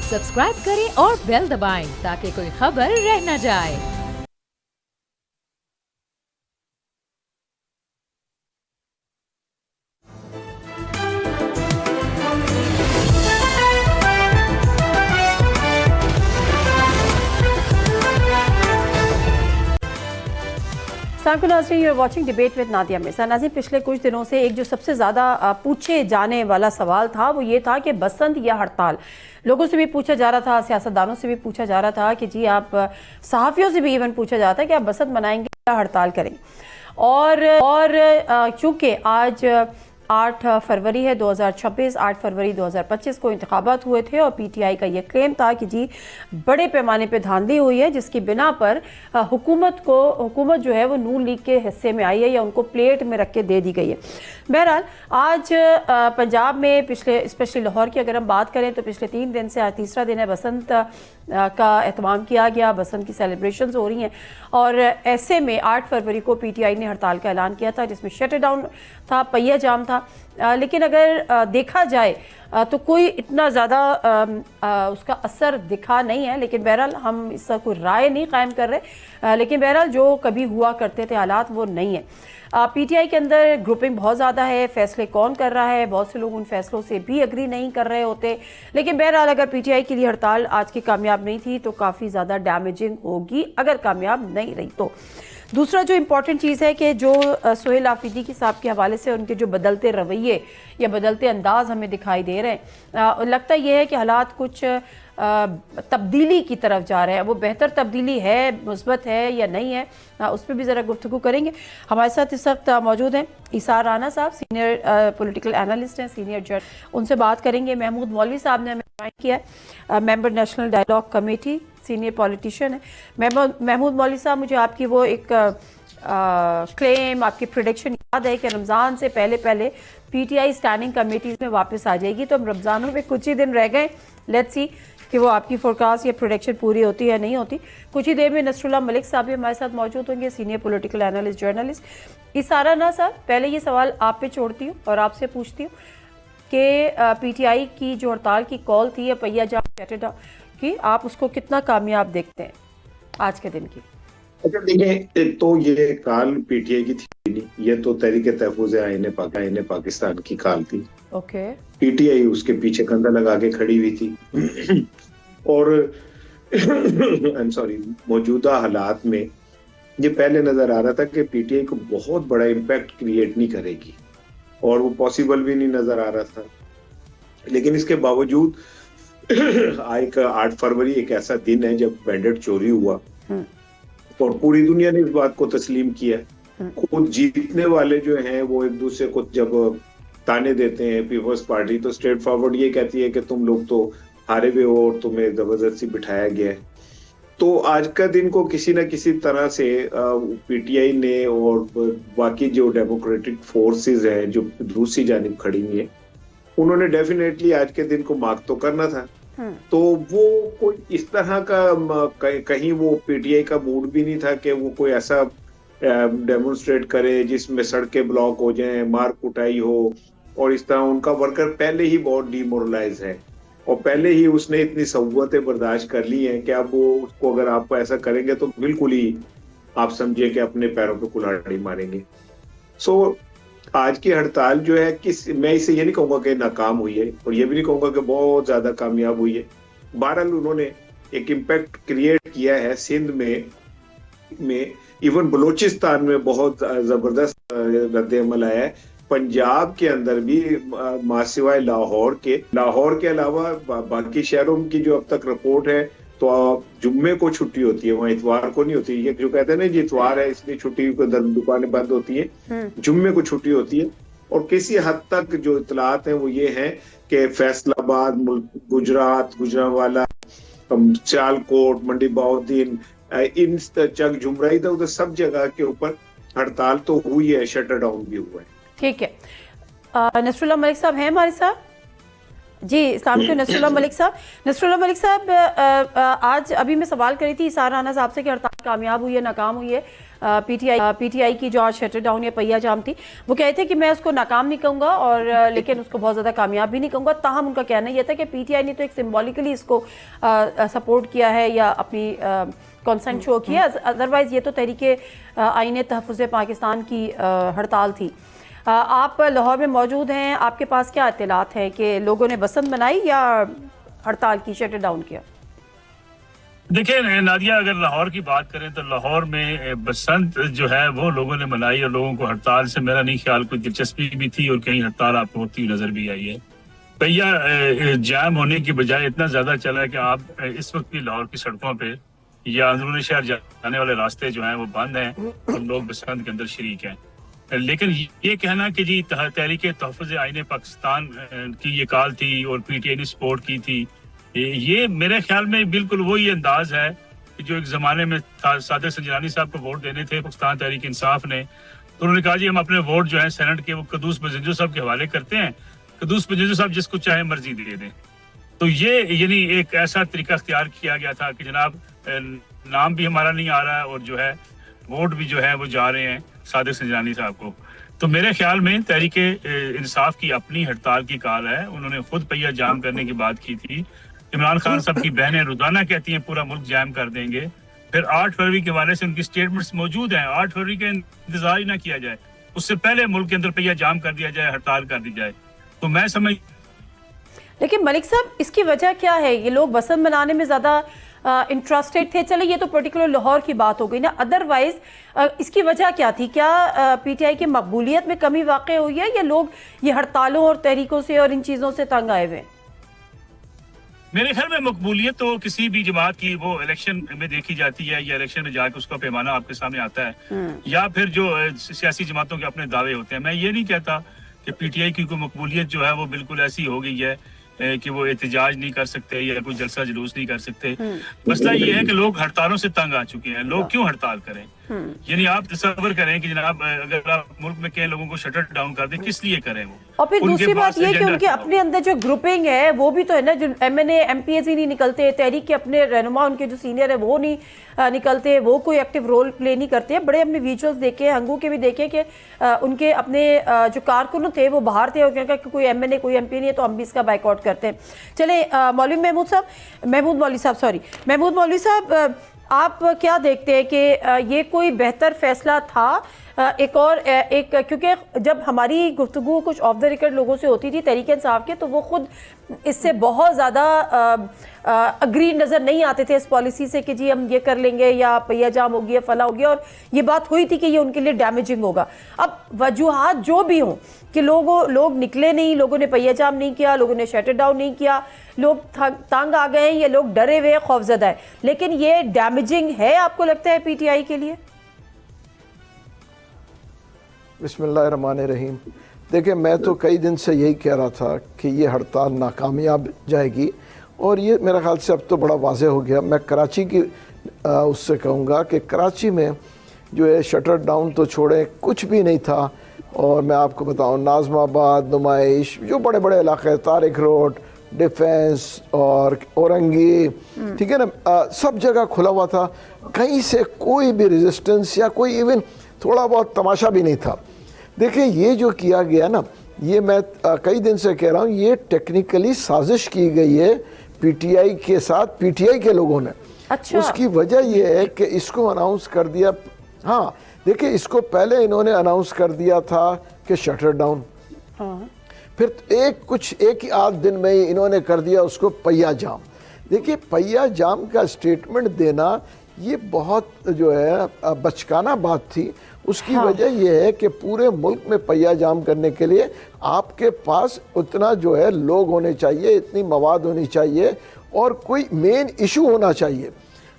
Subscribe करें और bell दबाएं ताकि कोई खबर रह न जाए। नाज़रीन, you are watching debate with Nadia Mirza. नाज़रीन, पिछले कुछ दिनों से एक जो सबसे ज़्यादा पूछे जाने वाला सवाल था वो ये था कि बसंत या हड़ताल। लोगों से भी पूछा जा रहा था, सियासतदानों से भी पूछा जा रहा था कि जी आप, सहाफ़ियों से भी इवन पूछा जाता है कि आप बसंत मनाएंगे या हड़ताल करेंगे। और चूँकि आज 8 फरवरी है 2026, 8 फरवरी 2025 को इंतखाबात हुए थे और पीटीआई का ये क्लेम था कि जी बड़े पैमाने पे धांधली हुई है, जिसकी बिना पर हुकूमत जो है वो नून लीग के हिस्से में आई है या उनको प्लेट में रख के दे दी गई है। बहरहाल आज पंजाब में पिछले, स्पेशली लाहौर की अगर हम बात करें तो पिछले 3 दिन से आज तीसरा दिन है, बसंत का एहतमाम किया गया, बसंत की सेलिब्रेशंस हो रही हैं। और ऐसे में 8 फरवरी को पीटीआई ने हड़ताल का ऐलान किया था, जिसमें शटर डाउन था, पहिया जाम था। लेकिन अगर देखा जाए तो कोई इतना ज़्यादा उसका असर दिखा नहीं है। लेकिन बहरहाल हम इसका कोई राय नहीं कायम कर रहे, लेकिन बहरहाल जो कभी हुआ करते थे हालात वो नहीं है। पीटीआई के अंदर ग्रुपिंग बहुत ज़्यादा है, फैसले कौन कर रहा है, बहुत से लोग उन फैसलों से भी एग्री नहीं कर रहे होते। लेकिन बहरहाल अगर पीटीआई के लिए हड़ताल आज की कामयाब नहीं थी तो काफ़ी ज़्यादा डैमेजिंग होगी अगर कामयाब नहीं रही तो। दूसरा जो इम्पॉर्टेंट चीज़ है कि जो सोहेल आफरीदी साहब के हवाले से उनके जो बदलते रवैये या बदलते अंदाज हमें दिखाई दे रहे हैं, लगता यह है कि हालात कुछ तब्दीली की तरफ जा रहे हैं। वो बेहतर तब्दीली है, मुस्बत है या नहीं है, उस पर भी ज़रा गुफ्तगू करेंगे। हमारे साथ इस वक्त मौजूद हैं इसार राना साहब, सीनियर पॉलिटिकल एनालिस्ट हैं, सीनियर जज, उनसे बात करेंगे। महमूद मौलवी साहब ने हमें ज्वाइन किया है, member national dialogue committee, senior politician है। महमूद मौलवी साहब, मुझे आपकी वो एक क्लेम, आपकी प्रेडिक्शन याद है कि रमज़ान से पहले पहले पीटीआई स्टैंडिंग कमेटीज़ में वापस आ जाएगी। तो हम रमज़ानों में कुछ ही दिन रह गए, लेट्स सी कि वो आपकी फोरकास्ट या प्रोडिक्शन पूरी होती है या नहीं होती। कुछ ही देर में नसरुल्लाह मलिक साहब भी हमारे साथ मौजूद होंगे, सीनियर पॉलिटिकल एनालिस्ट, जर्नलिस्ट। इसारा ना साहब, पहले ये सवाल आप पे छोड़ती हूँ और आपसे पूछती हूँ कि पीटीआई की जो हड़ताल की कॉल थी या पहिया जाम की, आप उसको कितना कामयाब देखते हैं आज के दिन की? अच्छा देखिए, एक तो ये काल पीटीआई की थी नहीं, ये तो तहरीक तहफुज़ आईन पाकिस्तान की काल थी। ओके। पीटीआई उसके पीछे कंधा लगा के खड़ी हुई थी और आई एम सॉरी, मौजूदा हालात में ये पहले नजर आ रहा था कि पीटीआई को बहुत बड़ा इम्पैक्ट क्रिएट नहीं करेगी और वो पॉसिबल भी नहीं नजर आ रहा था। लेकिन इसके बावजूद आज 8 फरवरी एक ऐसा दिन है जब बैंडेड चोरी हुआ और पूरी दुनिया ने इस बात को तस्लीम किया। खुद जीतने वाले जो हैं वो एक दूसरे को जब ताने देते हैं, पीपल्स पार्टी तो स्ट्रेट फॉरवर्ड ये कहती है कि तुम लोग तो हारे हुए हो और तुम्हें जबरदस्ती बिठाया गया है। तो आज का दिन को किसी न किसी तरह से पीटीआई ने और बाकी जो डेमोक्रेटिक फोर्सेस हैं जो दूसरी जानिब खड़ी हुई है, उन्होंने डेफिनेटली आज के दिन को मार्क तो करना था। तो वो कोई इस तरह का कहीं वो पीटीआई का मूड भी नहीं था कि वो कोई ऐसा डेमोन्स्ट्रेट करे जिसमें सड़कें ब्लॉक हो जाएं, मार कुटाई हो और इस तरह। उनका वर्कर पहले ही बहुत डिमोरलाइज है और पहले ही उसने इतनी सहुवतें बर्दाश्त कर ली हैं कि अब वो उसको अगर आप ऐसा करेंगे तो बिल्कुल ही आप समझिए कि अपने पैरों पे कुल्हाड़ी मारेंगे। सो आज की हड़ताल जो है मैं इसे ये नहीं कहूंगा कि नाकाम हुई है और ये भी नहीं कहूंगा कि बहुत ज्यादा कामयाब हुई है। बहरहाल उन्होंने एक इम्पैक्ट क्रिएट किया है। सिंध में इवन बलूचिस्तान में बहुत जबरदस्त रद्द-ए-अमल आया है। पंजाब के अंदर भी सिवाय लाहौर के अलावा बाकी शहरों की जो अब तक रिपोर्ट है तो जुम्मे को छुट्टी होती है, वहाँ इतवार को नहीं होती। ये जो कहते हैं ना जी इतवार है इसलिए छुट्टी को दुकानें बंद होती है, जुम्मे को छुट्टी होती है। और किसी हद तक जो इतलात हैं वो ये हैं कि फैसलाबाद, गुजरात, गुजरांवाला, सियालकोट, मंडी बहाउद्दीन, इन चक झुमरा, इधर उधर सब जगह के ऊपर हड़ताल तो हुई है, शटर डाउन भी हुआ है। ठीक है, नसरुल्लाह मलिक साहब हैं हमारे साथ जी। इस्लाम के नसरुल्लाह मलिक साहब, आज अभी मैं सवाल करी थी इसार राना साहब से कि हड़ताल कामयाब हुई है नाकाम हुई है पीटीआई की जो आज शटर डाउन या पहिया जाम थी, वो कहते हैं कि मैं उसको नाकाम नहीं कहूँगा और लेकिन उसको बहुत ज़्यादा कामयाब भी नहीं कहूँगा। ताहम उनका कहना यह था कि पीटीआई ने तो एक सिम्बॉलिकली इसको सपोर्ट किया है या अपनी कॉन्सेंट शो किया, अदरवाइज़ ये तो तहरीके आईने तहफ़्फ़ुज़ पाकिस्तान की हड़ताल थी। आप लाहौर में मौजूद हैं, आपके पास क्या इत्तलात है कि लोगों ने बसंत मनाई या हड़ताल की, शटर डाउन किया? देखिए नादिया, अगर लाहौर की बात करें तो लाहौर में बसंत जो है वो लोगों ने मनाई और लोगों को हड़ताल से मेरा नहीं ख्याल कोई दिलचस्पी भी थी और कहीं हड़ताल आपको होती हुई नजर भी आई है। पहिया जाम होने की बजाय इतना ज्यादा चला है कि आप इस वक्त भी लाहौर की सड़कों पे या अंदरूनी शहर जाने वाले रास्ते जो हैं वो बंद हैं और लोग बसंत के अंदर शरीक हैं। लेकिन ये कहना कि जी तहरीक तहफ़्फ़ुज़ आईने पाकिस्तान की ये कॉल थी और पीटीआई ने सपोर्ट की थी, ये मेरे ख्याल में बिल्कुल वही अंदाज है कि जो एक जमाने में सादिक संजरानी साहब को वोट देने थे पाकिस्तान तहरीक इंसाफ ने, तो उन्होंने कहा जी हम अपने वोट जो है सेनेट के वो कदूस बजिंजो साहब के हवाले करते हैं, कदूस बजिंजो साहब जिसको चाहे मर्जी दे दें। तो ये यानी एक ऐसा तरीका इख्तियार किया गया था कि जनाब नाम भी हमारा नहीं आ रहा है और जो है वोट भी जो है वो जा रहे हैं सादिक संजरानी साहब को। तो मेरे ख्याल में तहरीक इंसाफ की अपनी हड़ताल की कॉल है, उन्होंने खुद पहिया जाम करने की बात की थी। इमरान खान साहब की बहनें रोजाना कहती हैं पूरा मुल्क जाम कर देंगे, फिर 8 फरवरी के हवाले से उनकी स्टेटमेंट्स मौजूद हैं। 8 फरवरी का इंतजार ही ना किया जाए, उससे पहले मुल्क के अंदर पहिया जाम कर दिया जाए, हड़ताल कर दी जाए, तो मैं समझ। लेकिन मलिक साहब इसकी वजह क्या है? ये लोग बसंत मनाने में ज़्यादा इंटरेस्टेड थे, चले ये तो पर्टिकुलर लाहौर की बात हो गई ना, अदरवाइज इसकी वजह क्या थी? क्या पीटीआई की मकबूलियत में कमी वाक़ई हुई है या लोग ये हड़तालों और तहरीकों से और इन चीज़ों से तंग आए हुए? मेरे ख्याल में मकबूलियत तो किसी भी जमात की वो इलेक्शन में देखी जाती है या इलेक्शन में जाके उसका पैमाना आपके सामने आता है या फिर जो सियासी जमातों के अपने दावे होते हैं। मैं ये नहीं कहता कि पीटीआई की कोई मकबूलियत जो है वो बिल्कुल ऐसी हो गई है कि वो एहतजाज नहीं कर सकते या कोई जलसा जुलूस नहीं कर सकते। मसला ये है कि लोग हड़तालों से तंग आ चुके हैं। लोग क्यों हड़ताल करें? यानी आप तसव्वुर करें कि जनाब अगर आप मुल्क में कई लोगों को शटर डाउन कर दें, किस लिए करें वो? और फिर दूसरी बात ये कि उनके अपने अंदर जो ग्रुपिंग है वो भी तो है ना, जो एमएनए एमपीएस ही नहीं निकलते, तहरीक के अपने रहनुमा उनके जो सीनियर है वो नहीं निकलते, वो कोई एक्टिव रोल प्ले नहीं करते। बड़े हमने विजुअल्स देखे, हंगू के भी देखे कि उनके अपने जो कारकुन थे वो बाहर थे और क्या कोई एमएनए कोई एमपी नहीं है तो हम भी इसका बाइकआउट करते हैं। चले महमूद मौलवी साहब आप क्या देखते हैं कि ये कोई बेहतर फैसला था? एक क्योंकि जब हमारी गुफ्तगू कुछ ऑफ द रिकॉर्ड लोगों से होती थी तहरीक इंसाफ के, तो वो खुद इससे बहुत ज़्यादा अग्री नज़र नहीं आते थे इस पॉलिसी से कि जी हम ये कर लेंगे या पहिया जाम हो गया फला हो गया, और ये बात हुई थी कि ये उनके लिए डैमेजिंग होगा। अब वजूहात जो भी हों कि लोग निकले नहीं, लोगों ने पहिया जाम नहीं किया, लोगों ने शटर डाउन नहीं किया, लोग तंग आ गए, ये लोग डरे हुए खौफजदा है, लेकिन ये डैमेजिंग है आपको लगता है पीटीआई के लिए? बिस्मिल्लाहिर्रहमानिर्रहीम। देखिए, मैं तो कई दिन से यही कह रहा था कि ये हड़ताल नाकामयाब जाएगी और ये मेरा ख्याल से अब तो बड़ा वाज़ेह हो गया। मैं कराची की उससे कहूँगा कि कराची में जो है शटर डाउन तो छोड़े कुछ भी नहीं था। और मैं आपको बताऊँ, नाज़माबाद, नुमाइश, जो बड़े बड़े इलाके, तारिक रोड, डिफेंस और औरंगी, ठीक है ना, सब जगह खुला हुआ था। कहीं से कोई भी रेजिस्टेंस या कोई इवन थोड़ा बहुत तमाशा भी नहीं था। देखिए, ये जो किया गया ना, ये मैं कई दिन से कह रहा हूँ, ये टेक्निकली साजिश की गई है पीटीआई के साथ, पीटीआई के लोगों ने। अच्छा। उसकी वजह ये है कि इसको अनाउंस कर दिया। हाँ, देखिए, इसको पहले इन्होंने अनाउंस कर दिया था कि शटर डाउन, फिर एक ही आध दिन में ही इन्होंने कर दिया उसको पहिया जाम। देखिए, पहिया जाम का स्टेटमेंट देना ये बहुत जो है बचकाना बात थी। उसकी वजह यह है कि पूरे मुल्क में पहिया जाम करने के लिए आपके पास उतना जो है लोग होने चाहिए, इतनी मवाद होनी चाहिए और कोई मेन इशू होना चाहिए।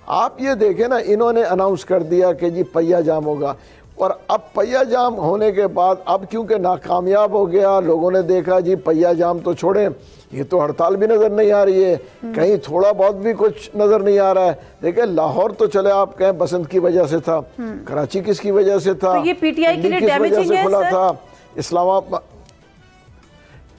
आप ये देखें ना, इन्होंने अनाउंस कर दिया कि जी पहिया जाम होगा, और अब पहिया जाम होने के बाद अब क्योंकि नाकामयाब हो गया, लोगों ने देखा जी पहिया जाम तो छोड़ें, ये तो हड़ताल भी नज़र नहीं आ रही है, कहीं थोड़ा बहुत भी कुछ नज़र नहीं आ रहा है। देखिए, लाहौर तो चले आप कहें बसंत की वजह से था, कराची किसकी वजह से था? तो ये पीटीआई के लिए डैमेजिंग है खुला था, इस्लामाबाद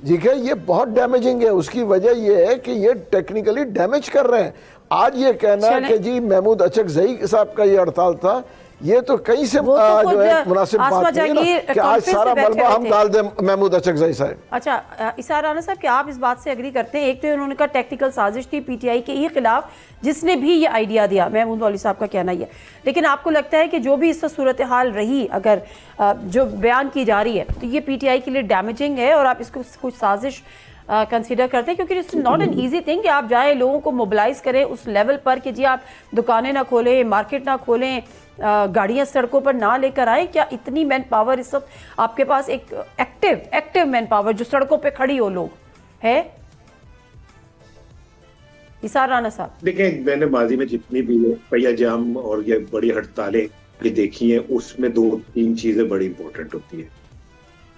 ठीक है, ये बहुत डैमेजिंग है। उसकी वजह ये है कि ये टेक्निकली डैमेज कर रहे हैं। आज ये कहना कि जी महमूद अचकजई साहब का ये हड़ताल था, ये तो कहीं से वो तो जो है मुनासिब बात नहीं है ना कि आज सारा मलबा हम डाल दें महमूद अचकजई साहब। अच्छा इसार राना साहब, क्या आप इस बात से एग्री करते हैं? एक तो उन्होंने कहा टेक्निकल साजिश थी पीटीआई के ही खिलाफ, जिसने भी ये आइडिया दिया, महमूद मौलवी साहब का कहना ही है। लेकिन आपको लगता है कि जो भी इससे सूरत हाल रही, अगर जो बयान की जा रही है, तो ये पीटीआई के लिए डैमेजिंग है और आप इसको कुछ साजिश कंसीडर करते हैं? क्योंकि it's not an easy thing कि आप जाए लोगों को मोबिलाइज करें उस लेवल पर कि जी आप दुकानें ना खोलें, मार्केट ना खोलें, गाड़ियां सड़कों पर ना लेकर आए। क्या इतनी मैन पावर इस वक्त आपके पास, एक एक्टिव मैन पावर जो सड़कों पे खड़ी हो, लोग है? इसार राना साहब, देखें, मैंने माजी में जितनी भी पहिया जाम और ये बड़ी हड़तालें ये देखी हैं, उसमें 2-3 चीजें बड़ी इंपॉर्टेंट होती है।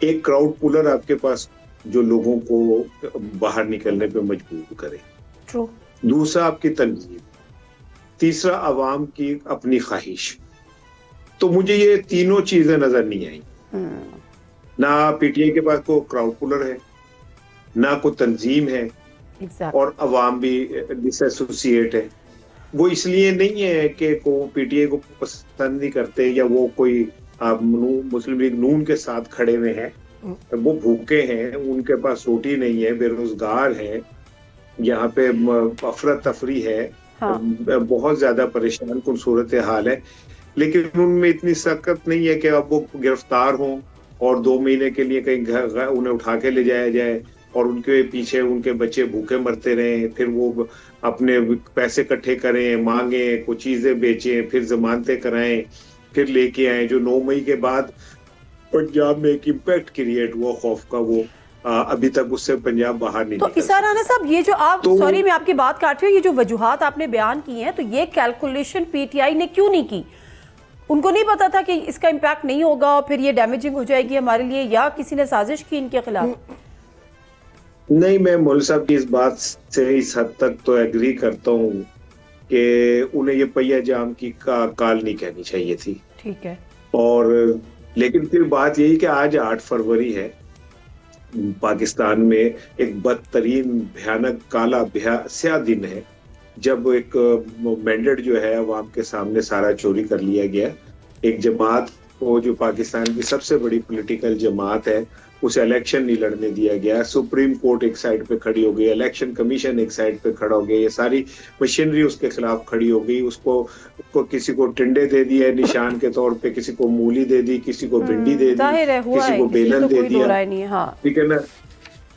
एक क्राउड पुलर आपके पास जो लोगों को बाहर निकलने पे मजबूर करे, ट्रू। दूसरा आपकी तंजीम, तीसरा आवाम की अपनी ख्वाहिश। तो मुझे ये तीनों चीजें नजर नहीं आई। ना पीटीआई के पास कोई क्राउड पुलर है, ना कोई तंजीम है, और अवाम भी डिसएसोसिएट है। वो इसलिए नहीं है कि को पीटीआई को पसंद नहीं करते या वो कोई मुस्लिम लीग नून के साथ खड़े हुए हैं। वो भूखे हैं, उनके पास रोटी नहीं है, बेरोजगार हैं, यहाँ पे अफरा तफरी है, बहुत ज्यादा परेशान कुल सूरत हाल है। लेकिन उनमें इतनी सख्त नहीं है कि अब वो गिरफ्तार हों और 2 महीने के लिए कहीं उन्हें उठा के ले जाया जाए और उनके पीछे उनके बच्चे भूखे मरते रहे, फिर वो अपने पैसे इकट्ठे करें, मांगे, कुछ चीजें बेचें, फिर जमानतें कराएं, फिर लेके आए। जो 9 मई के बाद पंजाब में एक इम्पैक्ट क्रिएट हुआ खौफ का, वो अभी तक उससे पंजाब बाहर नहीं तो इसार राना साहब, ये जो आप सॉरी मैं आपकी बात काट रही हूँ, ये जो वजूहात आपने बयान की हैं, तो ये कैलकुलेशन पीटीआई ने क्यों नहीं की? उनको नहीं पता था कि इसका इम्पैक्ट नहीं होगा और फिर ये डैमेजिंग हो जाएगी हमारे लिए, या किसी ने साजिश की इनके खिलाफ? नहीं, मैं मौलवी साहब की इस बात से इस हद तक तो एग्री करता हूँ कि उन्हें ये पहिया जाम की काल नहीं कहनी चाहिए थी। ठीक है। और लेकिन फिर बात यही कि आज 8 फरवरी है, पाकिस्तान में एक बदतरीन भयानक काला स्याह दिन है, जब एक मैंडेट जो है अवाम के सामने सारा चोरी कर लिया गया। एक जमात को, जो पाकिस्तान की सबसे बड़ी पॉलिटिकल जमात है, उसे इलेक्शन नहीं लड़ने दिया गया। सुप्रीम कोर्ट एक साइड पे खड़ी हो गई, इलेक्शन कमीशन एक साइड पे खड़ा हो गया, ये सारी मशीनरी उसके खिलाफ खड़ी हो गई। उसको किसी को टिंडे दे दिए निशान के तौर पे, किसी को मूली दे दी, किसी को भिंडी दे दी, किसी को बेलन दे दिया, ठीक है ना।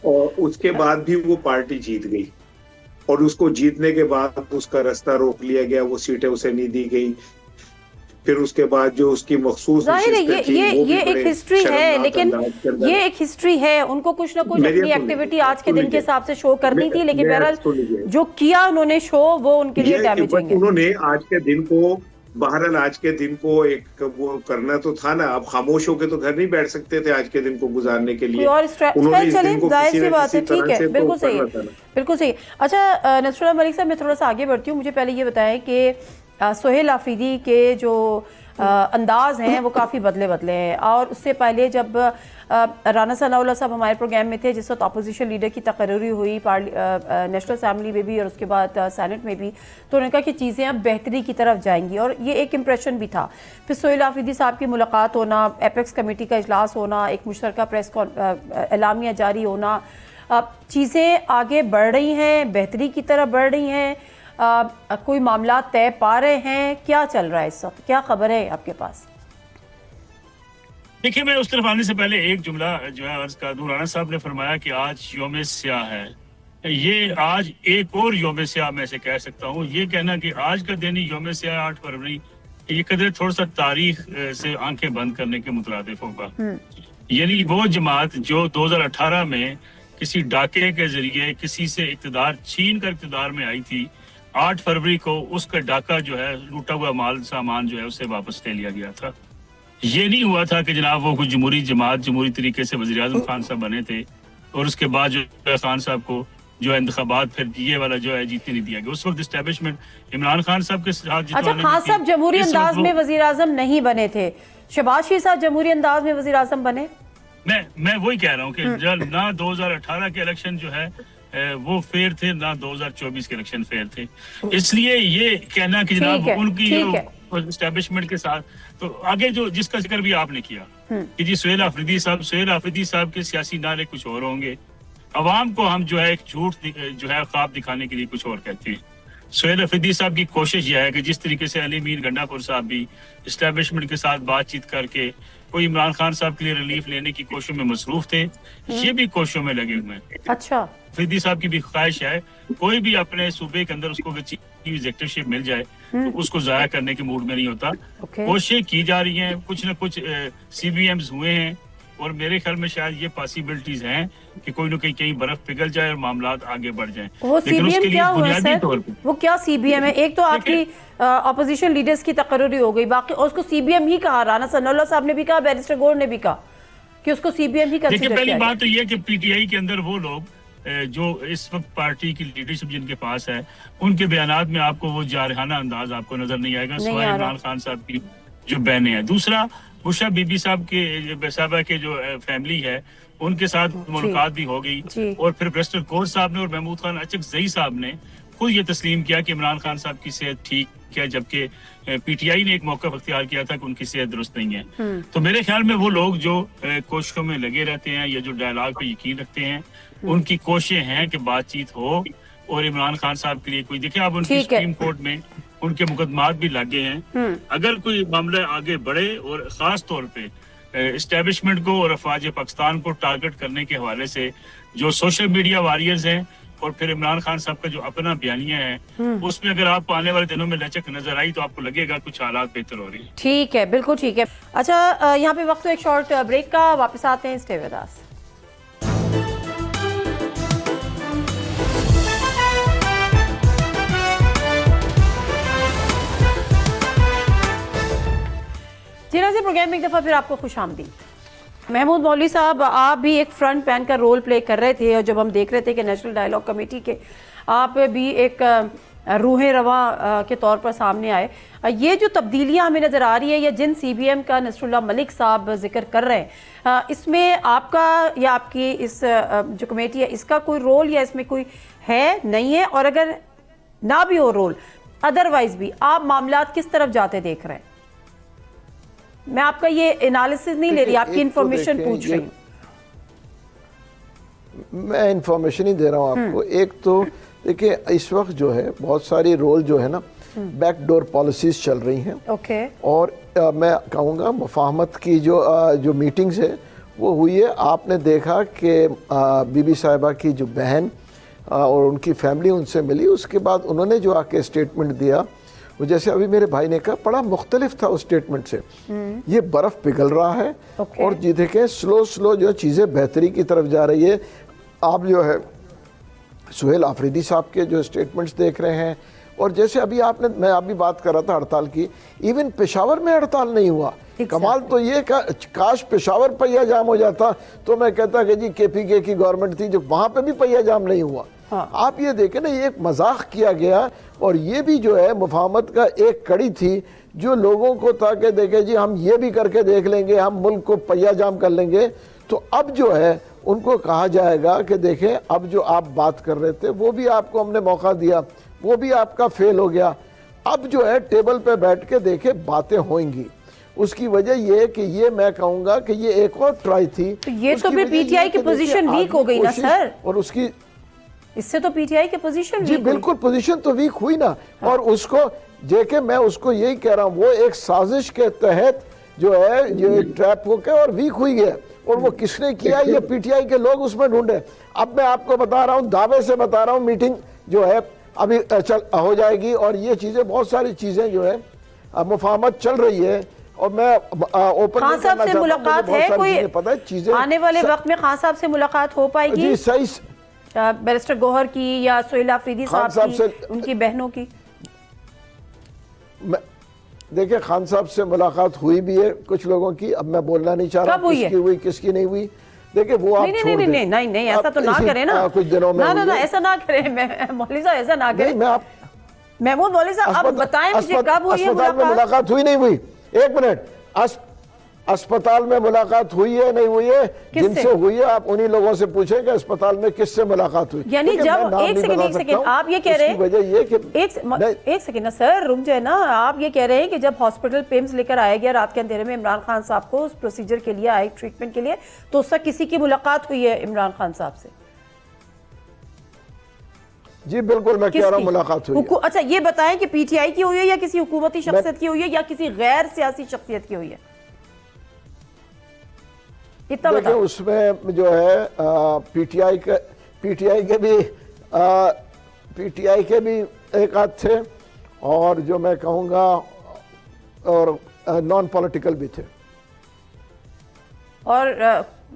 और उसके बाद भी वो पार्टी जीत गई और उसको जीतने के बाद उसका रास्ता रोक लिया गया, वो सीटें उसे नहीं दी गई। फिर उसके बाद जो उसकी मखसूस ये एक हिस्ट्री है, लेकिन ये एक हिस्ट्री है, उनको कुछ ना कुछ अपनी एक्टिविटी आज के दिन के हिसाब से शो करनी थी, लेकिन बहरहाल जो किया उन्होंने शो, वो उनके लिए डैमेजिंग है। उन्होंने आज के दिन को, बहरहाल आज के दिन को एक वो करना तो था ना। आप खामोश होकर तो घर नहीं बैठ सकते थे आज के दिन को गुजारने के लिए। उन्होंने इस दिन को किसी न किसी तरह से बिल्कुल सही है, बिल्कुल सही। अच्छा नसरुल्लाह मलिक साहब, मैं थोड़ा सा आगे बढ़ती हूँ। मुझे पहले ये बताएं कि सोहेल आफरीदी के जो अंदाज हैं वो काफ़ी बदले हैं, और उससे पहले जब राना सनाउल्लाह साहब हमारे प्रोग्राम में थे, जिस वक्त अपोजिशन लीडर की तकर्री हुई नेशनल असेंबली में भी और उसके बाद सेनेट में भी, तो उन्होंने कहा कि चीज़ें अब बेहतरी की तरफ जाएंगी, और ये एक इम्प्रेशन भी था। फिर सोहेल आफरीदी साहब की मुलाकात होना, एपेक्स कमेटी का इजलास होना, एक मुश्तरका प्रेस एलामिया जारी होना, चीज़ें आगे बढ़ रही हैं, बेहतरी की तरफ बढ़ रही हैं। कोई मामला तय पा रहे हैं? क्या चल रहा है इस वक्त, क्या खबर है आपके पास? देखिए, मैं उस तरफ आने से पहले एक जुमला जो है अर्ज कर दूं। राणा साहब ने फरमाया कि आज यौम स्याह है, ये आज एक और यौम स्याह मैं से कह सकता हूँ। ये कहना कि आज का दिन ही यौम स्याह 8 फरवरी, ये कदर थोड़ा सा तारीख से आंखें बंद करने के मुतरादिफ होगा। यानी वो जमात जो 2018 में किसी डाके के जरिए किसी से इक़्तिदार छीन कर इक़्तिदार में आई थी, 8 फरवरी को उसका डाका जो है, लूटा हुआ माल सामान जो है, उसे वापस ले लिया गया था। ये नहीं हुआ था कि जनाब वो कुछ जमहूरी जमात जमहूरी तरीके से वज़ीर आज़म खान साहब बने थे और उसके बाद जो खान साहब को जो है इंतखाबात फिर ये वाला जो है जीतने नहीं दिया गया। उस वक्त इस्टेब्लिशमेंट इमरान खान साहब के साथ। अच्छा, खान साहब जमहूरी अंदाज में वज़ीर आज़म नहीं बने थे, शहबाज शरीफ साहब जमहूरी अंदाज में वज़ीर आज़म बने? मैं वही कह रहा हूँ कि जब ना 2018 के इलेक्शन जो है वो फेयर थे, ना 2024 के इलेक्शन फेयर थे। इसलिए ये कहना कि जनाब उनकी एस्टेब्लिशमेंट के साथ, तो आगे जो जिसका जिक्र भी आपने किया कि जी सुहेल आफरीदी साहब के सियासी नारे कुछ और होंगे, अवाम को हम जो है एक झूठ जो है ख्वाब दिखाने के लिए कुछ और कहते हैं। सुहेल आफरीदी साहब की कोशिश यह है कि जिस तरीके से अली मीर गंडापुर साहब भी एस्टेब्लिशमेंट के साथ बातचीत करके कोई इमरान खान साहब के लिए रिलीफ लेने की कोशिशों में मसरूफ थे, ये भी कोशिशों में लगे हुए हैं। अच्छा, आफरीदी साहब की भी ख्वाहिश है कोई भी अपने सूबे के अंदर उसको एग्जीक्यूटिवशिप मिल जाए तो उसको जाया करने के मूड में नहीं होता। कोशिशें की जा रही हैं, कुछ न कुछ CBMs हुए हैं और मेरे ख्याल में शायद ये पॉसिबिलिटीज हैं कि कोई न कहीं बर्फ पिघल जाए और मामलात आगे बढ़ जाएं। वो CBM क्या हुआ सर? वो क्या CBM है? एक तो आपकी ऑपोजिशन लीडर्स की तकर्री हो गई, बाकी उसको CBM ही कहा, राना सनाउल्लाह साहब ने भी कहा, बैरिस्टर गौर ने भी कहा कि उसको CBM ही कंसीडर किया। पहली बात तो ये कि PTI के अंदर वो लोग जो इस वक्त पार्टी की लीडरशिप जिनके पास है, उनके बयानात में आपको वो जारहाना अंदाज आपको नजर नहीं आएगा, सिवाय इमरान खान साहब की जो बहनें हैं। दूसरा, बुशरा बीबी साहब के साहबा के जो फैमिली है उनके साथ मुलाकात भी हो गई और फिर बैरिस्टर गौर साहब ने और महमूद खान अचकजई साहब ने खुद ये तस्लीम किया कि इमरान खान साहब की सेहत ठीक है, जबकि PTI ने एक मौका अख्तियार किया था कि उनकी सेहत दुरुस्त नहीं है। तो मेरे ख्याल में वो लोग जो कोशिशों में लगे रहते हैं या जो डायलॉग पे यकीन रखते हैं, उनकी कोशिशें हैं कि बातचीत हो और इमरान खान साहब के लिए कोई देखे। अब उनकी सुप्रीम कोर्ट में उनके मुकदमात भी लगे हैं। अगर कोई मामला आगे बढ़े और खास तौर पे एस्टेब्लिशमेंट को और अफवाज पाकिस्तान को टारगेट करने के हवाले से जो सोशल मीडिया वॉरियर्स हैं और फिर इमरान खान साहब का जो अपना बयानिया है, उसमें अगर आप आने वाले दिनों में लचक नजर आई तो आपको लगेगा कुछ हालात बेहतर हो रही है। ठीक है, बिल्कुल ठीक है। अच्छा, यहाँ पे वक्त एक शॉर्ट ब्रेक का, वापस आते हैं, स्टे विद अस। जी प्रोग्राम में एक दफ़ा फिर आपको खुशामदीद। महमूद मौलवी साहब, आप भी एक फ्रंट पैन का रोल प्ले कर रहे थे और जब हम देख रहे थे कि नेशनल डायलॉग कमेटी के आप भी एक रूह रवा के तौर पर सामने आए, ये जो तब्दीलियां हमें नज़र आ रही है या जिन CBM का नसरुल्लाह मलिक साहब जिक्र कर रहे हैं, इसमें आपका या आपकी इस जो कमेटी है इसका कोई रोल या इसमें कोई है नहीं है, और अगर ना भी हो रोल, अदरवाइज भी आप मामलात किस तरफ जाते देख रहे हैं? मैं आपका ये एनालिसिस नहीं ले रही, आपकी इंफॉर्मेशन पूछ रही हूँ। मैं इंफॉर्मेशन ही दे रहा हूँ आपको। एक तो देखिए, इस वक्त जो है बहुत सारी रोल जो है ना बैकडोर पॉलिसीज चल रही हैं। और मैं कहूँगा मुफाहमत की जो मीटिंग्स है वो हुई है। आपने देखा कि बीबी साहिबा की जो बहन और उनकी फैमिली उनसे मिली, उसके बाद उन्होंने जो आके स्टेटमेंट दिया, वो जैसे अभी मेरे भाई ने कहा, बड़ा मुख्तलिफ था उस स्टेटमेंट से। ये बर्फ पिघल रहा है और जी देखें स्लो जो चीज़ें बेहतरी की तरफ जा रही है। आप जो है सुहेल आफरीदी साहब के जो स्टेटमेंट्स देख रहे हैं, और जैसे अभी मैं अभी बात कर रहा था हड़ताल की, इवन पेशावर में हड़ताल नहीं हुआ। कमाल तो ये काश पेशावर पहिया जाम हो जाता तो मैं कहता कि जी KPK की गवर्नमेंट थी, जो वहाँ पे भी पहिया जाम नहीं हुआ। आप ये देखें ना, ये एक मजाक किया गया और ये भी जो है मुफाहमत का एक कड़ी थी जो लोगों को था कि देखे जी हम ये भी करके देख लेंगे, हम मुल्क को पहिया जाम कर लेंगे। तो अब जो है उनको कहा जाएगा कि देखें अब जो आप बात कर रहे थे वो भी आपको हमने मौका दिया, वो भी आपका फेल हो गया। अब जो है टेबल पे बैठ के देखे बातें होंगी। उसकी वजह ये कि ये मैं कहूँगा कि ये एक और ट्राई थी। तो ये तो फिर PTI की पोजीशन वीक हो गई ना सर, और उसकी इससे तो PTI की पोजीशन जी बिल्कुल पोजीशन तो वीक हुई ना। और उसको जेके मैं उसको यही कह रहा हूँ, वो एक साजिश के तहत जो है ये ट्रैप होकर और वीक हुई है। और वो किसने किया, ये PTI के लोग उसमें ढूंढे। अब मैं आपको बता रहा हूँ, दावे से बता रहा हूँ, मीटिंग जो है अभी हो जाएगी और ये चीजें बहुत सारी चीजें जो है मुफाहमत चल रही है। और मैं ओपन खान साहब से मुलाकात है कोई, पता है चीजें आने वाले वक्त में खान साहब से मुलाकात हो पाएगी? जी सही, बैरिस्टर गौहर की या सुहेल आफरीदी साहब की, उनकी बहनों की। देखिए खान साहब से मुलाकात हुई भी है कुछ लोगों की, अब मैं बोलना नहीं चाह रहा किसकी हुई किसकी नहीं हुई। देखिए वो आप छोड़ दें। नहीं ऐसा तो ना करें ना, कुछ दिनों में ना ऐसा ना करें मौलवी साहब, ऐसा ना करें। महमूद मौलवी साहब, आप बताएं मुझे कब हुई है मुलाकात? हुई नहीं हुई, एक मिनट। अस्पताल में मुलाकात हुई है नहीं हुई है, जिनसे हुई है आप उन्हीं लोगों से पूछें कि अस्पताल में किससे मुलाकात हुई। यानी जब एक सेकंड आप ये कह रहे हैं, वजह ये कि एक सेकंड ना सर, रुक जाए ना। आप ये कह रहे हैं कि जब हॉस्पिटल पेम्स लेकर आया गया रात के अंधेरे में इमरान खान साहब को उस प्रोसीजर के लिए, आई ट्रीटमेंट के लिए, तो उससे किसी की मुलाकात हुई है इमरान खान साहब से? जी बिल्कुल, मैं कह रहा हूँ मुलाकात हुई है। अच्छा ये बताएं कि पीटीआई की हुई है या किसी हुकूमती शख्सियत की हुई है या किसी गैर सियासी शख्सियत की हुई है? देखिए उसमें जो है पीटीआई के भी एक आध थे, और जो मैं कहूँगा और नॉन पॉलिटिकल भी थे। और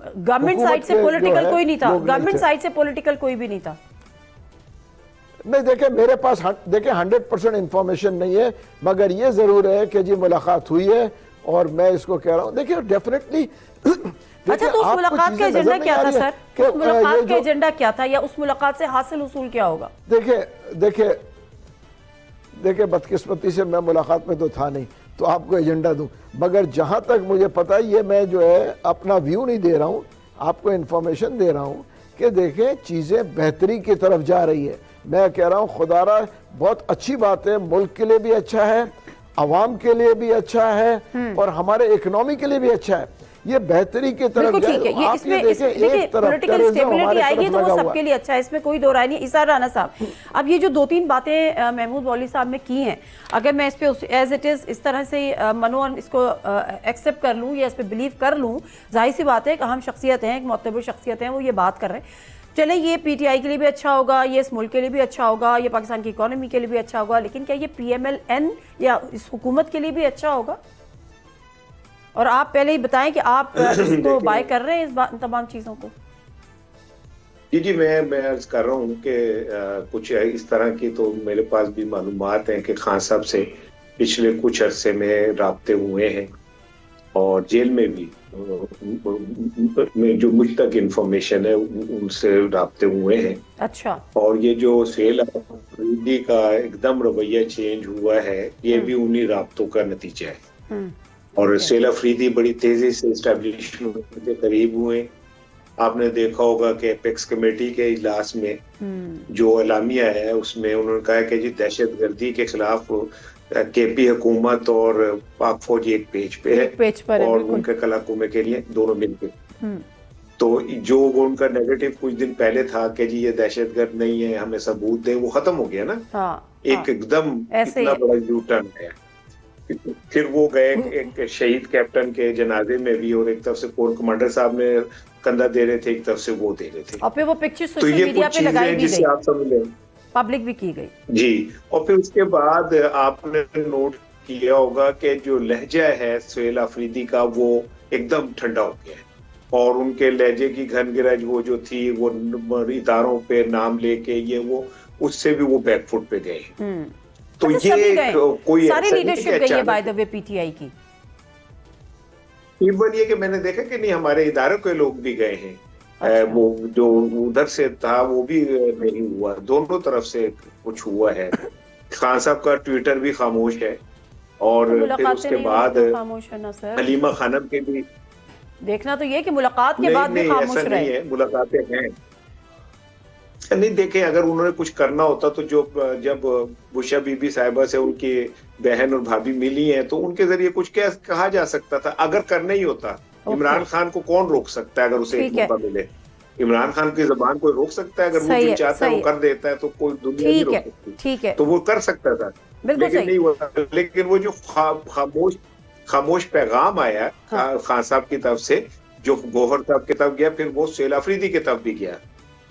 गवर्नमेंट साइड से पॉलिटिकल कोई नहीं था? गवर्नमेंट साइड से पॉलिटिकल कोई भी नहीं था? नहीं, देखिए मेरे पास 100% इंफॉर्मेशन नहीं है, मगर ये जरूर है कि जी मुलाकात हुई है, और मैं इसको कह रहा हूँ। देखिए डेफिनेटली। अच्छा, तो उस मुलाकात का एजेंडा क्या था सर? उस मुलाकात का एजेंडा क्या था, या उस मुलाकात से हासिल उसूल क्या होगा? देखिए बदकिस्मती से मैं मुलाकात में तो था नहीं, तो आपको एजेंडा दूं, मगर जहां तक मुझे पता है, ये मैं जो है अपना व्यू नहीं दे रहा हूं, आपको इंफॉर्मेशन दे रहा हूं कि देखें चीजें बेहतरी की तरफ जा रही है। मैं कह रहा हूं खुदारा बहुत अच्छी बात है, मुल्क के लिए भी अच्छा है, अवाम के लिए भी अच्छा है, और हमारे इकोनॉमी के लिए भी अच्छा है। ये बेहतरी की तरफ ठीक है। ये इसमें पॉलिटिकल स्टेबिलिटी आएगी तो वो सबके लिए अच्छा है, इसमें कोई दो राय नहीं। इसार राना साहब, अब ये जो 2-3 बातें महमूद मौलवी साहब ने की हैं, अगर मैं इस पे एज इट इज इस तरह से मनो इसको एक्सेप्ट कर लूँ या इस पे बिलीव कर लूँ, जाहिर सी बात है कि अहम शख्सियत हैं, एक मोतबर शख्सियत हैं, वो ये बात कर रहे हैं। चले, ये पीटीआई के लिए भी अच्छा होगा, ये इस मुल्क के लिए भी अच्छा होगा, ये पाकिस्तान की इकोनॉमी के लिए भी अच्छा होगा, लेकिन क्या ये PMLN या इस हुकूमत के लिए भी अच्छा होगा? और आप पहले ही बताएं कि आप इसको बाय कर रहे हैं, इस तमाम चीजों को। जी मैं अर्ज कर रहा हूँ कि कुछ इस तरह की तो मेरे पास भी मालूमात हैं कि खान साहब से पिछले कुछ अरसे में राब्ते हुए हैं, और जेल में भी में जो मुझ तक इंफॉर्मेशन है उनसे राब्ते हुए हैं। अच्छा। और ये जो सेल अफरीदी का एकदम रवैया चेंज हुआ है, ये भी उन्हीं राब्तों का नतीजा है। और सेल अफरीदी बड़ी तेजी से एस्टेब्लिशमेंट के करीब हुए। आपने देखा होगा कि एपेक्स कमेटी के इजलास में जो एलामिया है उसमें उन्होंने कहा कि जी दहशतगर्दी के खिलाफ केपी हुकूमत और पाक फौज एक पेज पे है, और उनके कलाकुमे के लिए दोनों मिलकर। तो जो वो उनका नेगेटिव कुछ दिन पहले था कि जी ये दहशतगर्द नहीं है, हमें सबूत दें, वो खत्म हो गया ना। एकदम इतना बड़ा यू टर्न है। फिर वो गए एक शहीद कैप्टन के जनाजे में भी, और एक तरफ से कोर कमांडर साहब ने कंधा दे रहे थे, एक तरफ से वो दे रहे थे, और फिर वो पिक्चर सोशल मीडिया पे लगाई भी गई, आप समझ लें, पब्लिक भी की गई जी। और फिर उसके बाद आपने नोट किया होगा कि जो लहजा है सुहेल अफरीदी का वो एकदम ठंडा हो गया है, और उनके लहजे की घनगिरज वो जो थी, वो इदारों पे नाम लेके ये वो, उससे भी वो बैकफुट पे गए। तो ये कोई सारी लीडरशिप गई है बाय द वे पीटीआई की। इवन ये कि मैंने देखा कि नहीं हमारे इदारों के लोग भी गए हैं। अच्छा। वो जो उधर से था वो भी नहीं हुआ, दोनों तरफ से कुछ हुआ है। खान साहब का ट्विटर भी खामोश है, और तो फिर उसके बाद खामोश है ना सर। हलीमा खानम के भी देखना तो ये कि मुलाकात के बाद भी खामोश रहे। नहीं है, मुलाकातें हैं। नहीं देखे, अगर उन्होंने कुछ करना होता तो जो जब बुशा बीबी साहिबा से उनकी बहन और भाभी मिली हैं तो उनके जरिए कुछ क्या कहा जा सकता था, अगर करना ही होता। इमरान खान को कौन रोक सकता है अगर उसे एक मौका मिले? इमरान खान की जबान कोई रोक सकता है? अगर वो जो चाहता है वो कर देता है तो कोई दुनिया नहीं रोक सकती। ठीक है, तो वो कर सकता था, लेकिन नहीं हुआ। लेकिन वो जो खामोश पैगाम आया खान साहब की तरफ से, जो गौहर साहब की तरफ गया, फिर वो सुहेल अफरीदी की तरफ भी गया,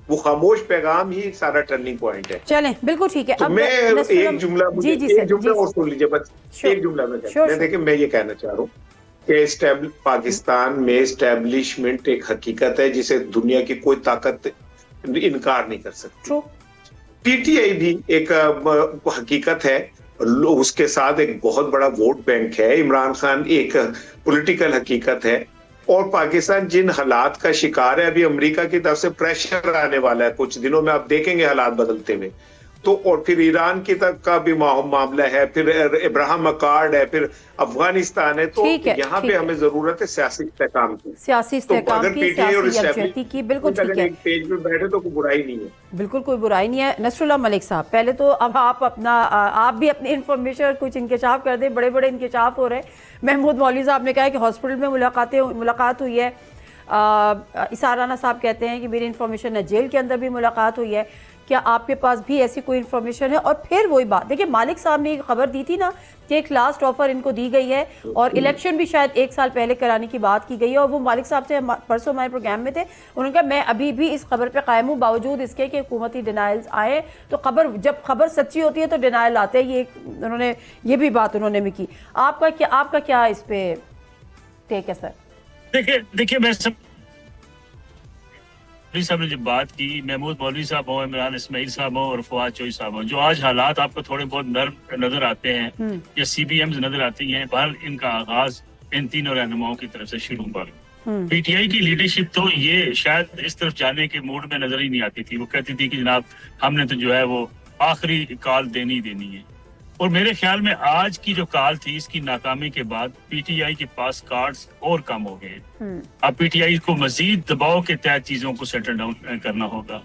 वो खामोश पैगाम ही सारा टर्निंग पॉइंट है। चलें, बिल्कुल ठीक है। तो मैं एक जुमला और सुन लीजिए, बस एक जुमला में देखिए, मैं ये कहना चाह रहा हूँ कि पाकिस्तान में एस्टेब्लिशमेंट एक हकीकत है जिसे दुनिया की कोई ताकत इनकार नहीं कर सकती। पीटीआई भी एक हकीकत है, उसके साथ एक बहुत बड़ा वोट बैंक है। इमरान खान एक पॉलिटिकल हकीकत है, और पाकिस्तान जिन हालात का शिकार है, अभी अमेरिका की तरफ से प्रेशर आने वाला है कुछ दिनों में, आप देखेंगे हालात बदलते हुए। तो और फिर ईरान की तक का भी मामला है, फिर इब्राहिम अकॉर्ड है, फिर अफगानिस्तान है। तो यहाँ पे हमें जरूरत है सियासी इस्तेहकाम की, सियासी इस्तेहकाम की, सियासी यकजहती की। बिल्कुल ठीक है, एक पेज पे बैठे तो कोई बुराई नहीं है, बिल्कुल कोई बुराई नहीं है। नसरुल्लाह मलिक साहब, पहले तो अब आप भी अपनी इंफॉर्मेशन कुछ इंकशाफ कर दें। बड़े बड़े इंकशाफ हो रहे हैं। महमूद मौलवी साहब ने कहा है कि हॉस्पिटल में मुलाकात हुई है। इसार राना साहब कहते हैं कि मेरी इंफॉर्मेशन है जेल के अंदर भी मुलाकात हुई है। क्या आपके पास भी ऐसी कोई इन्फॉर्मेशन है? और फिर वही बात, देखिए मालिक साहब ने एक खबर दी थी ना कि एक लास्ट ऑफर इनको दी गई है और इलेक्शन भी शायद 1 साल पहले कराने की बात की गई है। और वो मालिक साहब से परसों हमारे प्रोग्राम में थे, उन्होंने कहा मैं अभी भी इस खबर पे कायम हूँ, बावजूद इसके कि हुकूमती डिनाइल्स आए। तो जब खबर सच्ची होती है तो डिनाइल आते हैं। उन्होंने ये भी बात उन्होंने भी की। आपका क्या इस पे टेक है सर? देखिए मैं साहब ने जब बात की, महमूद मौलवी साहब हो, इमरान इस्माइल साहब हो और फवाद चौधरी साहब हो, जो आज हालात आपको थोड़े बहुत नर्म नजर आते हैं या CBMs नजर आती हैं, बहर इनका आगाज इन तीनों रहनुमाओं की तरफ से शुरू हुआ। PTI की लीडरशिप तो ये शायद इस तरफ जाने के मूड में नजर ही नहीं आती थी। वो कहती थी कि जनाब हमने तो जो है वो आखिरी कॉल देनी है। और मेरे ख्याल में आज की जो कॉल थी, इसकी नाकामी के बाद PTI के पास कार्ड्स और कम हो गए। अब PTI को मजीद दबाव के तहत चीजों को सेटल डाउन करना होगा।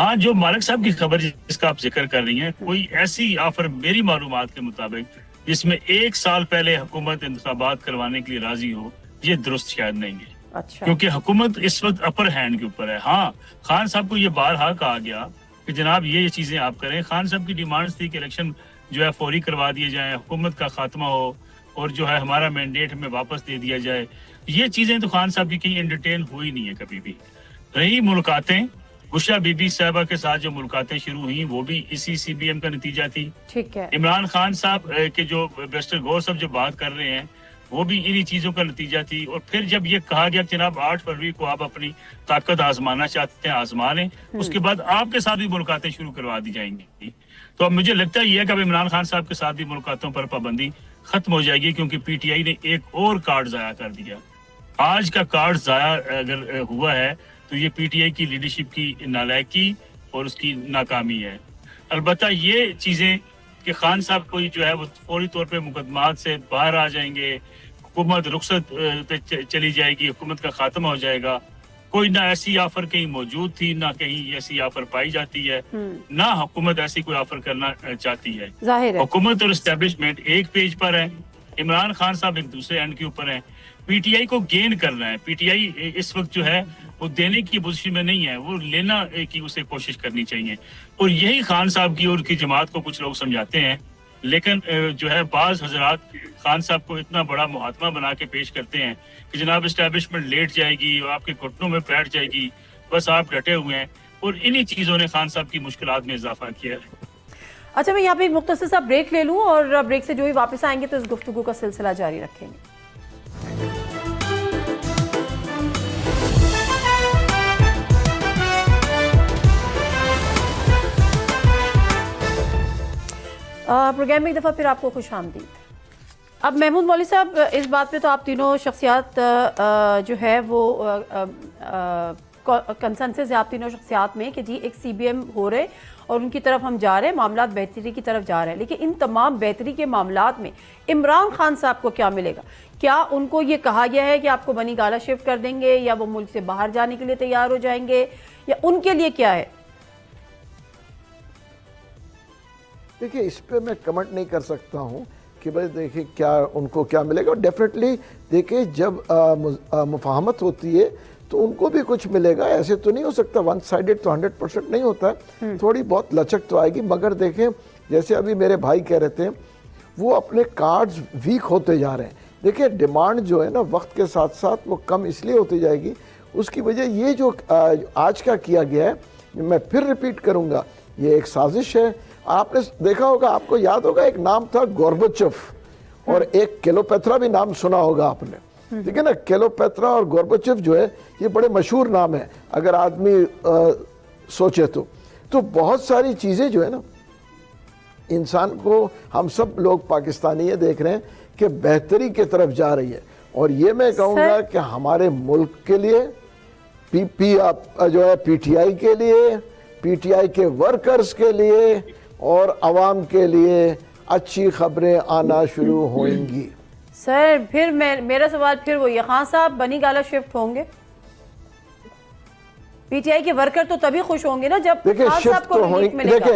हाँ, जो मालिक साहब की खबर जिसका आप जिक्र कर रही हैं, कोई ऐसी ऑफर मेरी मालूमात के मुताबिक जिसमें 1 साल पहले हुकूमत इंतखाबात करवाने के लिए राजी हो, ये दुरुस्त शायद नहीं है। अच्छा। क्योंकि हुकूमत इस वक्त अपर हैंड के ऊपर है। हाँ, खान साहब को ये बारहा कहा गया कि जनाब ये चीजें आप करें। खान साहब की डिमांड्स थी कि इलेक्शन जो है फौरी करवा दिए जाए, हुकूमत का खात्मा हो और जो है हमारा मैंडेट हमें वापस दे दिया जाए। ये चीजें तो खान साहब की कहीं एंटरटेन हुई नहीं है कभी भी। रही मुलाकातें, बुशरा बीबी साहबा के साथ जो मुलाकातें शुरू हुई वो भी इसी CBM का नतीजा थी। ठीक है। इमरान खान साहब के जो बैरिस्टर गौर साहब जो बात कर रहे हैं वो भी इन्हीं चीजों का नतीजा थी। और फिर जब ये कहा गया जनाब 8 फरवरी को आप अपनी ताकत आजमाना चाहते हैं, आजमा लें, उसके बाद आपके साथ भी मुलाकातें शुरू करवा दी जाएंगी। तो अब मुझे लगता है कि अब इमरान खान साहब के साथ भी मुलाकातों पर पाबंदी खत्म हो जाएगी, क्योंकि PTI ने एक और कार्ड जाया कर दिया। आज का कार्ड जाया अगर हुआ है तो ये PTI की लीडरशिप की नालायकी और उसकी नाकामी है। अलबत्ता ये चीजें कि खान साहब को जो है वो फौरी तौर पे मुकदमात से बाहर आ जाएंगे, हुकूमत रुखसत पे चली जाएगी, हुकूमत का खात्मा हो जाएगा, कोई ना ऐसी ऑफर कहीं मौजूद थी, ना कहीं ऐसी ऑफर पाई जाती है, ना हुकूमत ऐसी कोई ऑफर करना चाहती है। जाहिर है हुकूमत और एस्टेब्लिशमेंट एक पेज पर है, इमरान खान साहब एक दूसरे एंड के ऊपर है। PTI को गेन करना है। PTI इस वक्त जो है वो देने की पोजीशन में नहीं है, वो लेना की उसे कोशिश करनी चाहिए। और यही खान साहब की और की जमात को कुछ लोग समझाते हैं, लेकिन जो है बाज हजरात खान साहब को इतना बड़ा मुहात्मा बना के पेश करते हैं कि जनाब एस्टेब्लिशमेंट लेट जाएगी और आपके घुटनों में बैठ जाएगी, बस आप डटे हुए हैं। और इन्हीं चीजों ने खान साहब की मुश्किलात में इजाफा किया है। अच्छा, मैं यहाँ पे एक मुख्तसर सा ब्रेक ले लूँ और ब्रेक से जो ही वापस आएंगे तो इस गुफ्तगू का सिलसिला जारी रखेंगे। प्रोग्राम में एक दफ़ा फिर आपको खुश आमदीद। अब महमूद मौलवी साहब, इस बात पे तो आप तीनों शख्सियात जो है वो कंसेंसस है आप तीनों शख्सियात में कि जी एक CBM हो रहे और उनकी तरफ हम जा रहे हैं, मामलात बेहतरी की तरफ जा रहे हैं। लेकिन इन तमाम बेहतरी के मामलात में इमरान खान साहब को क्या मिलेगा? क्या उनको ये कहा गया है कि आपको बनी गाला शिफ्ट कर देंगे, या वो मुल्क से बाहर जाने के लिए तैयार हो जाएंगे, या उनके लिए क्या है? देखिए, इस पे मैं कमेंट नहीं कर सकता हूँ कि भाई देखिए क्या उनको क्या मिलेगा। डेफिनेटली देखिए, जब मुफाहमत होती है तो उनको भी कुछ मिलेगा। ऐसे तो नहीं हो सकता, वन साइडेड तो 100% नहीं होता है, थोड़ी बहुत लचक तो आएगी। मगर देखें, जैसे अभी मेरे भाई कह रहे थे, वो अपने कार्ड्स वीक होते जा रहे हैं। देखिए, डिमांड जो है ना वक्त के साथ साथ वो कम इसलिए होती जाएगी, उसकी वजह ये जो आज का किया गया है, मैं फिर रिपीट करूँगा, ये एक साजिश है। आपने देखा होगा, आपको याद होगा, एक नाम था गोर्बाचोव और एक क्लेओपेत्रा भी नाम सुना होगा आपने, ठीक है ना। क्लेओपेत्रा और गोर्बाचोव जो है ये बड़े मशहूर नाम है अगर आदमी सोचे तो बहुत सारी चीज़ें जो है ना इंसान को, हम सब लोग पाकिस्तानी ये देख रहे हैं कि बेहतरी की तरफ जा रही है। और ये मैं कहूँगा कि हमारे मुल्क के लिए जो है PTI के लिए, PTI के वर्कर्स के लिए, और आवाम के लिए अच्छी खबरें आना शुरू होंगी। सर फिर मेरा सवाल फिर वही है, खान साहब बनी गाला शिफ्ट होंगे? पीटीआई के वर्कर तो तभी खुश होंगे ना जब देखिए खान शिफ्ट साहब को तो रिलीफ होंगे, मिलेगा।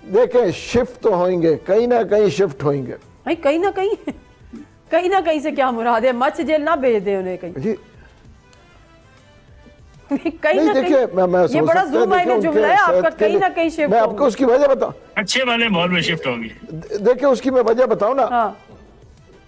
देखिए शिफ्ट तो होंगे, कहीं ना कहीं शिफ्ट होंगे। भाई कहीं ना कहीं से क्या मुराद है? मच जेल ना भेज दे उन्हें कहीं। जी कहीं नहीं, ना देखिए कहीं ये बड़ा ज़ूम माइनर जुमला है आपका, कहीं ना कहीं शिफ्ट मैं आपको उसकी वजह बताऊं। अच्छे वाले माहौल में शिफ्ट होंगी। देखिए उसकी मैं वजह बताऊं ना। हाँ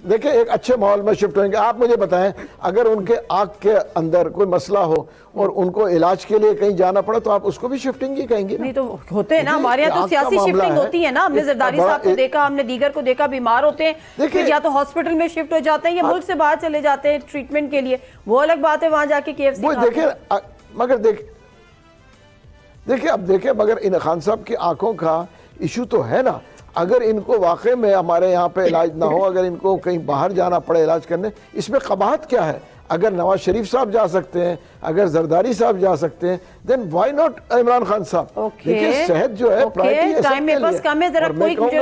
देखिए एक अच्छे माहौल में शिफ्ट होंगे। आप मुझे बताएं, अगर उनके आंख के अंदर कोई मसला हो और उनको इलाज के लिए कहीं जाना पड़ा तो आप उसको भी शिफ्टिंग ही कहेंगे ना? नहीं तो होते हैं ना, हमारे यहाँ तो सियासी शिफ्टिंग होती है ना। हमने जरदारी साहब को देखा, हमने दीगर को देखा, बीमार होते हैं फिर या तो हॉस्पिटल में शिफ्ट हो जाते हैं या मुल्क से बाहर चले जाते हैं ट्रीटमेंट के लिए, वो अलग बात है, वहां जाके KFC वो देखिए मगर देखिए अब देखिए मगर इन खान साहब की आंखों का इशू तो है ना। अगर इनको वाकई में हमारे यहाँ पे इलाज ना हो, अगर इनको कहीं बाहर जाना पड़े इलाज करने, इसमें कबाहत क्या है? अगर नवाज शरीफ साहब जा सकते हैं, अगर जरदारी साहब जा सकते हैं, then why not Imran Khan साहब? देखिए सेहत जो है प्रायोरिटी है टाइम में बस कम है, जरा कोई मुझे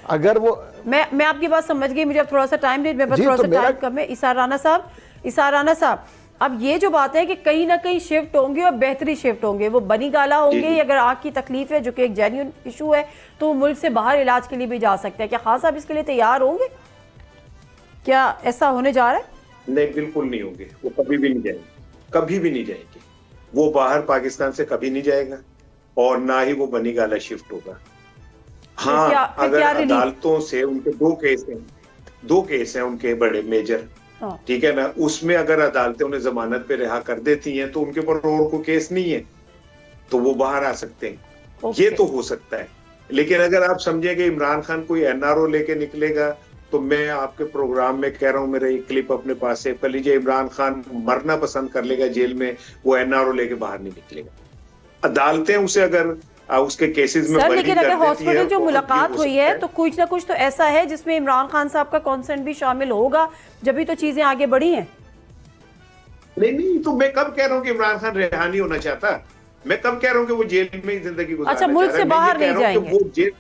अगर वो मैं आपकी बात समझ गई, मुझे अब थोड़ा सा टाइम दे, मेरे पास थोड़ा सा टाइम कम है। इसार राना साहब अब ये जो बात है कि कहीं ना कहीं शिफ्ट होंगे और बेहतरी शिफ्ट होंगे, वो बनी गाला होंगे, अगर आँख की तकलीफ है जो कि एक जेन्युइन इशू है तो वो मुल्क से बाहर इलाज के लिए भी जा सकते हैं। क्या खान साहब इसके लिए तैयार होंगे? क्या ऐसा होने जा रहा है? नहीं, बिल्कुल नहीं होंगे। वो कभी भी नहीं जाएंगे, कभी भी नहीं जाएंगे। वो बाहर पाकिस्तान से कभी नहीं जाएगा और ना ही वो बनी गाला शिफ्ट होगा। हाँ, अगर अदालतों से उनके दो केस हैं उनके बड़े मेजर, ठीक है ना, उसमें अगर अदालतें उन्हें जमानत पे रिहा कर देती हैं तो उनके ऊपर और कोई केस नहीं है तो वो बाहर आ सकते हैं। ये तो हो सकता है। लेकिन अगर आप समझेंगे इमरान खान कोई NRO लेके निकलेगा तो मैं आपके प्रोग्राम में कह रहा हूं, मेरा एक क्लिप अपने पास है, कह लीजिए इमरान खान मरना पसंद कर लेगा जेल में, वो NRO लेके बाहर नहीं निकलेगा। अदालतें उसे अगर उसके केसेस में सर, लेकिन अगर हॉस्पिटल जो मुलाकात हुई है तो कुछ ना कुछ तो ऐसा है जिसमें इमरान खान साहब का कॉन्सेंट भी शामिल होगा, जब भी तो चीजें आगे बढ़ी हैं। नहीं तो मैं कब कह रहा हूँ कि इमरान खान रिहा नहीं होना चाहता? मैं कब कह रहा हूँ कि वो जेल में ही जिंदगी गुजारना अच्छा, मुल्क से बाहर नहीं जाएंगे, वो जेल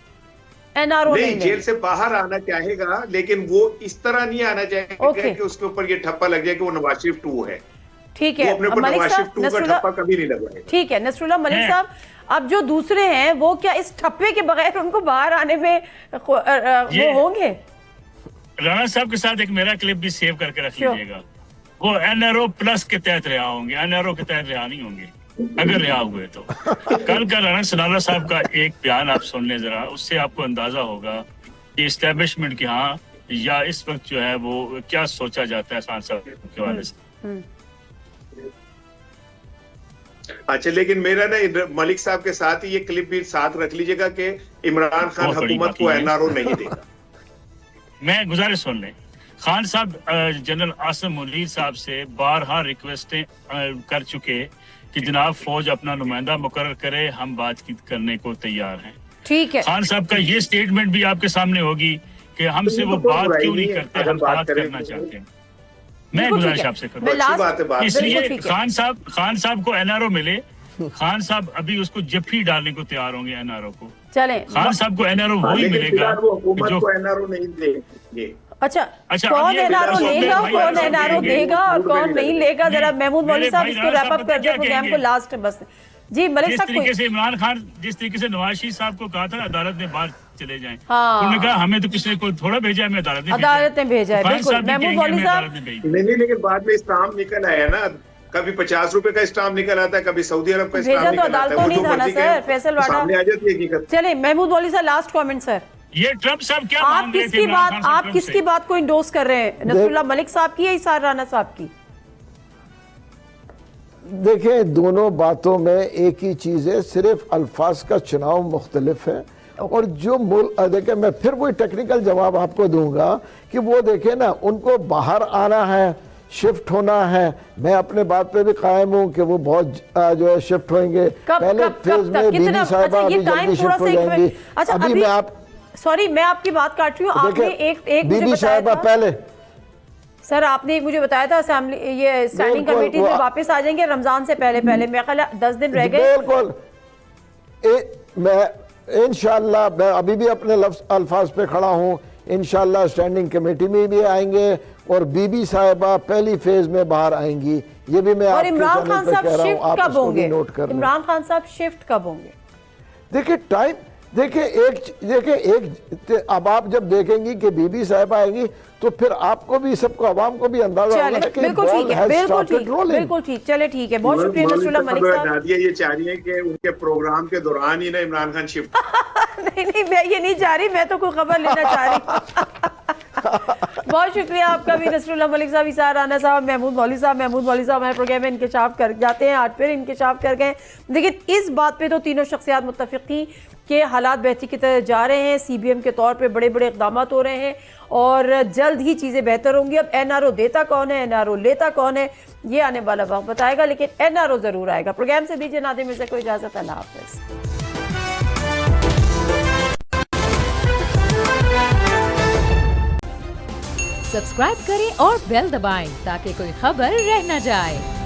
NRO नहीं, जेल से बाहर आना चाहेगा, लेकिन वो इस तरह नहीं आना चाहेगा कि उसके ऊपर ये ठप्पा लग जाए कि वो नवाज शरीफ 2 है। ठीक है मलिक साहब, कभी नहीं लगवाएगा। ठीक है नसरुल्लाह मलिक साहब, अब जो दूसरे हैं वो क्या इस ठप्पे के बगैर उनको बाहर आने में वो होंगे? राणा साहब के साथ एक मेरा क्लिप भी सेव करके रख लीजिएगा। वो NRO प्लस के तहत रिहा होंगे, NRO के तहत रिहा नहीं होंगे अगर रिहा हुए तो। कल का राणा सनाला साहब का एक बयान आप सुन लें जरा, उससे आपको अंदाजा होगा कि इस्टेब्लिशमेंट के यहाँ या इस वक्त जो है वो क्या सोचा जाता है खान साहब के हवाले से। अच्छा, लेकिन मेरा ना मलिक साहब के साथ ही ये क्लिप भी साथ रख लीजिएगा कि इमरान खान हुकूमत को NRO नहीं देगा। मैं गुजारिश सुन लें, खान साहब जनरल आसिम मुनीर साहब से बारहा रिक्वेस्टें कर चुके कि जनाब फौज अपना नुमाइंदा मुकर्रर करे, हम बात करने को तैयार हैं। ठीक है, खान साहब का ये स्टेटमेंट भी आपके सामने होगी कि हमसे वो बात क्यों नहीं करते, हम बात करना चाहते हैं। मैं गुजारिश आपसे करूँ, इसलिए खान साहब को NRO मिले, खान साहब अभी उसको जफ्फी डालने को तैयार होंगे NRO को। चले खान साहब को NRO वही मिलेगा जो NRO नहीं देंगे। अच्छा कौन NRO लेगा, कौन NRO देगा और कौन नहीं लेगा, जरा महमूद मौलवी साहब इसको रैप अप कर दे प्रोग्राम को लास्ट बस। जी मलिक साहब, जिस तरीके से इमरान खान, जिस तरीके से नवाज शरीफ साहब को कहा था अदालत ने बाहर चले जाएं, उन्होंने कहा हमें तो किसी को थोड़ा भेजा है, हमें अदालत ने भेजा है। बिल्कुल महमूद मौलवी साहब, नहीं, लेकिन बाद में स्टाम्प निकल आया ना, कभी 50 रुपए का स्टाम्प निकल आता है, कभी सऊदी अरब का स्टाम्प निकल आता है। तो नहीं था ना सर, फैसल वाडा आ जाती है। चले महमूद मौलवी साहब लास्ट कमेंट सर। ये ट्रम्प साहब क्या आप किसकी बात को इंडोर्स कर रहे हैं, नसरुल्लाह मलिक साहब की या इसार राना साहब की? देखिए दोनों बातों में एक ही चीज है, सिर्फ अल्फाज का चुनाव मुख्तलिफ है। और जो देखिए मैं फिर वही टेक्निकल जवाब आपको दूंगा कि वो देखे ना, उनको बाहर आना है, शिफ्ट होना है। मैं अपने बात पे भी कायम हूँ कि वो बहुत जो है शिफ्ट होंगे। पहले फेज में बीबी साहिबा अभी जल्दी शिफ्ट हो जाएंगी। अभी मैं आप सॉरी मैं आपकी बात काट रही हूँ, आपने एक बीबी साहिबा पहले सर आपने एक मुझे बताया था असेंबली ये स्टैंडिंग कमेटी में वापस आ जाएंगे रमजान से पहले, मेरे ख्याल 10 दिन रह गए। बिल्कुल मैं इंशाल्लाह मैं अभी भी अपने अल्फाज पे खड़ा हूँ, इंशाल्लाह स्टैंडिंग कमेटी में भी आएंगे और बीबी साहिबा पहली फेज में बाहर आएंगी। ये भी मैं और आपके इमरान चैनल खान पे साहब कह रहा हूँ, शिफ्ट आप कब इसको भी होंगे? नोट कर लें। इमरान खान साहब शिफ्ट कब होंगे? देखिए टाइम, देखिए अब आप जब देखेंगी कि बीबी साहब आएंगी तो फिर आपको भी, सबको, आवाम को भी अंदाजा होगा चले, ना कि बिल्कुल ball ठीक है, has बिल्कुल started ठीक, rolling। बिल्कुल ठीक, चले ठीक है। बहुत शुक्रिया नसरुल्लाह मलिक साहब। नादिया ये चाह रही है कि उनके प्रोग्राम के दौरान ही ना इमरान खान शिफ्ट नहीं, मैं ये नहीं चाह रही, मैं तो कोई खबर लेना चाह रही। बहुत शुक्रिया आपका भी नसरुल्लाह मलिक साहब, इसार राना साहब, महमूद मौलवी साहब हमारे प्रोग्राम में इंकशाफ कर जाते हैं, आज फिर इंकशाफ कर गए। लेकिन इस बात पे तो तीनों शख्सियात मुत्तफिक थी कि हालात बेहतरी की तरफ जा रहे हैं, CBM के तौर पे बड़े बड़े इक़दाम हो रहे हैं और जल्द ही चीज़ें बेहतर होंगी। अब NRO देता कौन है, NRO लेता कौन है, ये आने वाला वक्त बताएगा, लेकिन NRO ज़रूर आएगा। प्रोग्राम से दीजिए नादिया मिर्ज़ा को इजाज़त, अल्लाह हाफ़िज़। सब्सक्राइब करें और बेल दबाएं ताकि कोई खबर रह न जाए।